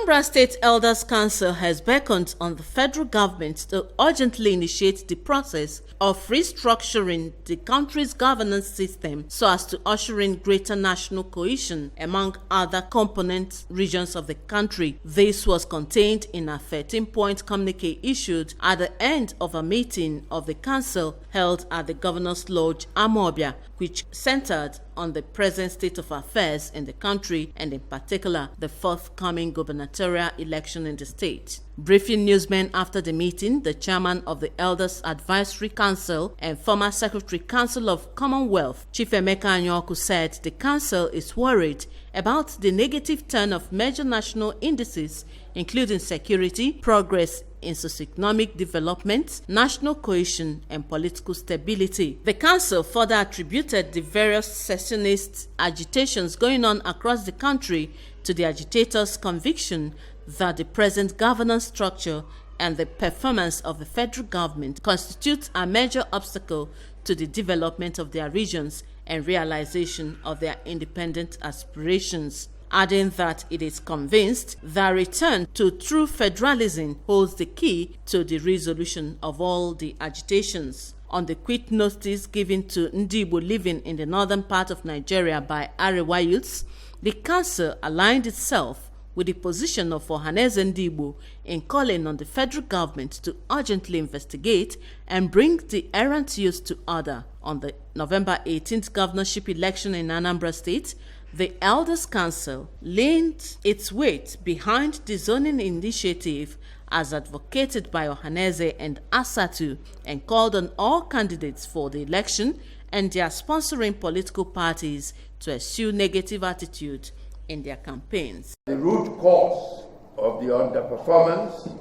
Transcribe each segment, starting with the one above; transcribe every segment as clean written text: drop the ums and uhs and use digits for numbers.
Anambra State Elders Council has beckoned on the federal government to urgently initiate the process of restructuring the country's governance system so as to usher in greater national cohesion among other component regions of the country. This was contained in a 13-point communique issued at the end of a meeting of the council held at the Governor's Lodge, Amobia, which centered on the present state of affairs in the country and in particular the forthcoming gubernatorial election in the state. Briefing newsmen after the meeting, the chairman of the Elders Advisory Council and former Secretary Council of Commonwealth, Chief Emeka Anyoku, said the council is worried about the negative turn of major national indices including security, progress in socioeconomic development, national cohesion, and political stability. The council further attributed the various secessionist agitations going on across the country to the agitators' conviction that the present governance structure and the performance of the federal government constitutes a major obstacle to the development of their regions and realization of their independent aspirations, adding that it is convinced that return to true federalism holds the key to the resolution of all the agitations. On the quit notice given to Ndi Igbo living in the northern part of Nigeria by Arewa youths, the council aligned itself with the position of Ohaneze Ndi Igbo in calling on the federal government to urgently investigate and bring the errant youth to order. On the November 18th governorship election in Anambra State, the Elders Council leaned its weight behind the zoning initiative as advocated by Ohaneze and Asatu and called on all candidates for the election and their sponsoring political parties to eschew negative attitude in their campaigns. The root cause of the underperformance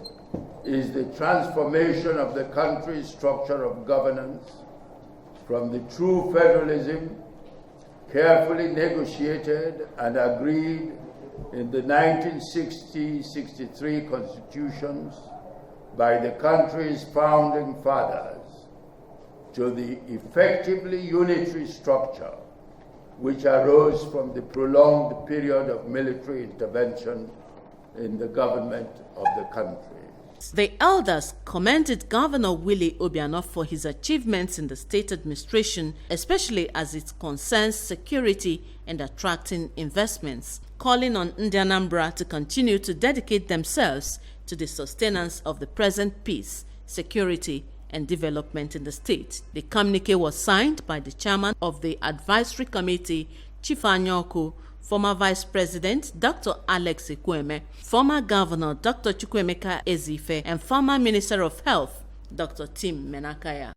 is the transformation of the country's structure of governance from the true federalism carefully negotiated and agreed in the 1960-63 constitutions by the country's founding fathers to the effectively unitary structure which arose from the prolonged period of military intervention in the government of the country. The elders commended Governor Willie Obianọ for his achievements in the state administration, especially as it concerns security and attracting investments, calling on Ndi Anambra to continue to dedicate themselves to the sustenance of the present peace, security, and development in the state. The communique was signed by the chairman of the advisory committee, Chief Anyoku, former Vice President Dr. Alex Ekwueme, former Governor Dr. Chukwuemeka Ezife, and former Minister of Health Dr. Tim Menakaya.